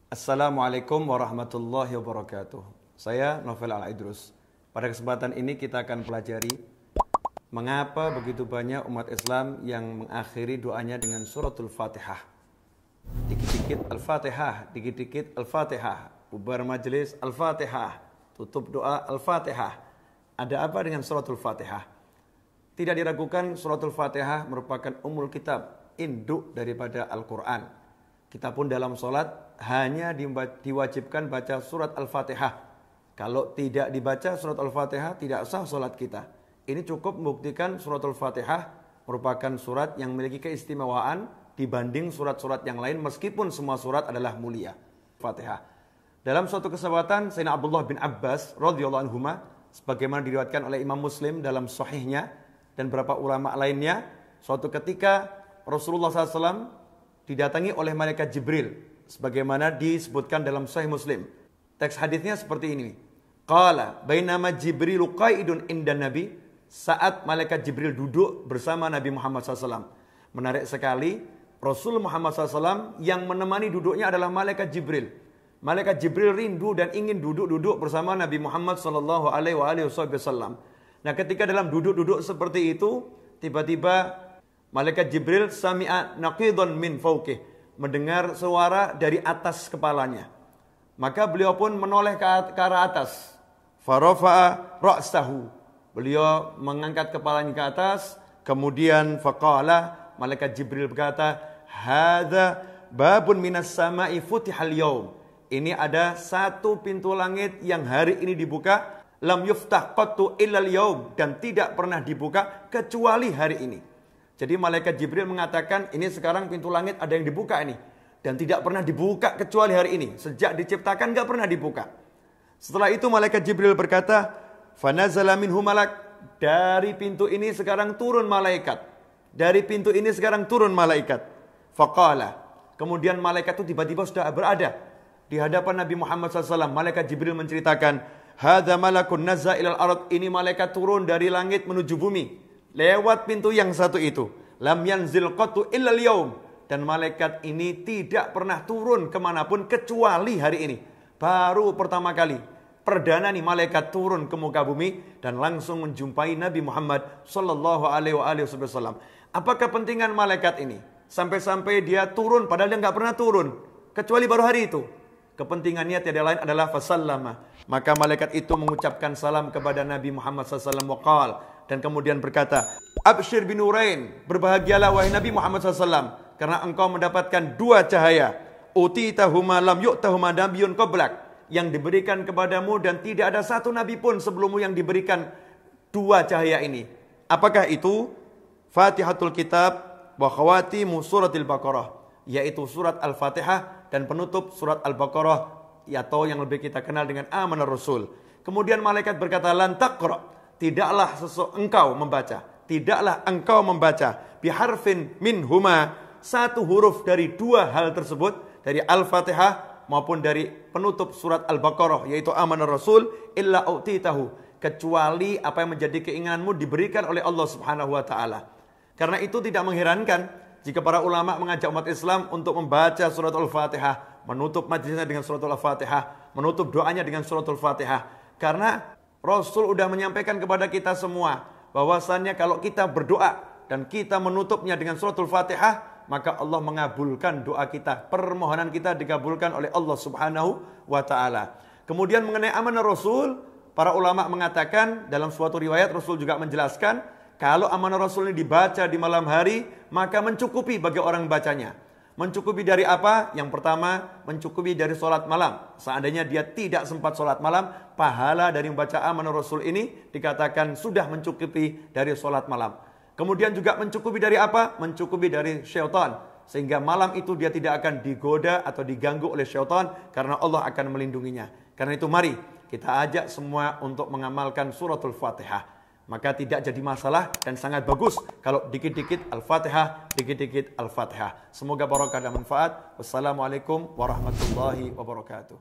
Assalamualaikum warahmatullahi wabarakatuh. Saya Novel Al-Idrus. Pada kesempatan ini kita akan pelajari mengapa begitu banyak umat Islam yang mengakhiri doanya dengan suratul Fatihah. Dikit-dikit Al-Fatihah, dikit-dikit Al-Fatihah. Bubar majelis Al-Fatihah, tutup doa Al-Fatihah. Ada apa dengan suratul Fatihah? Tidak diragukan suratul Fatihah merupakan ummul kitab, induk daripada Al-Quran. Kita pun dalam sholat hanya diwajibkan baca surat Al-Fatihah. Kalau tidak dibaca surat Al-Fatihah, tidak sah sholat kita. Ini cukup membuktikan surat Al-Fatihah merupakan surat yang memiliki keistimewaan dibanding surat-surat yang lain, meskipun semua surat adalah mulia. Fatihah. Dalam suatu kesempatan, Sayyidina Abdullah bin Abbas radhiyallahu anhuma, sebagaimana diriwayatkan oleh Imam Muslim dalam sahihnya dan beberapa ulama lainnya, suatu ketika Rasulullah SAW didatangi oleh malaikat Jibril, sebagaimana disebutkan dalam Sahih Muslim. Teks hadisnya seperti ini. Qala bainama Jibrilu qaidun indan Nabi, saat malaikat Jibril duduk bersama Nabi Muhammad SAW. Menarik sekali, Rasul Muhammad SAW yang menemani duduknya adalah malaikat Jibril. Malaikat Jibril rindu dan ingin duduk-duduk bersama Nabi Muhammad SAW. Nah, ketika dalam duduk-duduk seperti itu, tiba-tiba malaikat Jibril sami'a naqidun min fawqih, mendengar suara dari atas kepalanya. Maka beliau pun menoleh ke arah atas. Farafa'a ra'sahu. Beliau mengangkat kepalanya ke atas, kemudian faqala, malaikat Jibril berkata, hadza babun minas sama'i futihal yaum. Ini ada satu pintu langit yang hari ini dibuka, lam yuftah qattu illal yaum, dan tidak pernah dibuka kecuali hari ini. Jadi malaikat Jibril mengatakan, ini sekarang pintu langit ada yang dibuka ini. Dan tidak pernah dibuka kecuali hari ini. Sejak diciptakan gak pernah dibuka. Setelah itu malaikat Jibril berkata, fanazala minhu malak. Dari pintu ini sekarang turun malaikat. Dari pintu ini sekarang turun malaikat. Faqala. Kemudian malaikat itu tiba-tiba sudah berada di hadapan Nabi Muhammad SAW. Malaikat Jibril menceritakan, hadza malakun nazza ilal ard. Ini malaikat turun dari langit menuju bumi. Lewat pintu yang satu itu. Lam yanzil qattu illal yaum. Dan malaikat ini tidak pernah turun kemanapun kecuali hari ini. Baru pertama kali. Perdana nih malaikat turun ke muka bumi dan langsung menjumpai Nabi Muhammad sallallahu alaihi wasallam. Apa kepentingan malaikat ini? Sampai-sampai dia turun padahal dia nggak pernah turun. Kecuali baru hari itu. Kepentingannya tiada lain adalah fasallama. Maka malaikat itu mengucapkan salam kepada Nabi Muhammad SAW waqal, dan kemudian berkata, abshir binurain, berbahagialah wahai Nabi Muhammad SAW, karena engkau mendapatkan dua cahaya. Utitahuma lam yu'tahuma nabiyyun qablak, yang diberikan kepadamu dan tidak ada satu nabi pun sebelummu yang diberikan dua cahaya ini. Apakah itu? Fatihatul kitab wa khawatimu suratil Baqarah, yaitu surat Al-Fatihah dan penutup surat Al-Baqarah, atau yang lebih kita kenal dengan Amanar Rasul. Kemudian malaikat berkata, lan taqra, tidaklah engkau membaca biharfin minhuma, satu huruf dari dua hal tersebut, dari Al-Fatihah maupun dari penutup surat Al-Baqarah yaitu Amanar Rasul, illa utitahu, kecuali apa yang menjadi keinginanmu diberikan oleh Allah Subhanahu wa taala. Karena itu tidak mengherankan jika para ulama mengajak umat Islam untuk membaca surat Al-Fatihah, menutup majlisnya dengan surat Al-Fatihah, menutup doanya dengan surat Al-Fatihah. Karena Rasul sudah menyampaikan kepada kita semua bahwasannya kalau kita berdoa dan kita menutupnya dengan surat Al-Fatihah, maka Allah mengabulkan doa kita. Permohonan kita dikabulkan oleh Allah Subhanahu wa ta'ala. Kemudian mengenai amanah Rasul, para ulama mengatakan, dalam suatu riwayat Rasul juga menjelaskan, kalau amanah Rasul ini dibaca di malam hari, maka mencukupi bagi orang bacanya. Mencukupi dari apa? Yang pertama, mencukupi dari sholat malam. Seandainya dia tidak sempat sholat malam, pahala dari membaca amanah Rasul ini dikatakan sudah mencukupi dari sholat malam. Kemudian juga mencukupi dari apa? Mencukupi dari syaitan. Sehingga malam itu dia tidak akan digoda atau diganggu oleh syaitan, karena Allah akan melindunginya. Karena itu mari kita ajak semua untuk mengamalkan suratul Fatihah. Maka tidak jadi masalah dan sangat bagus kalau dikit-dikit Al-Fatihah, dikit-dikit Al-Fatihah. Semoga barokah dan manfaat. Wassalamualaikum warahmatullahi wabarakatuh.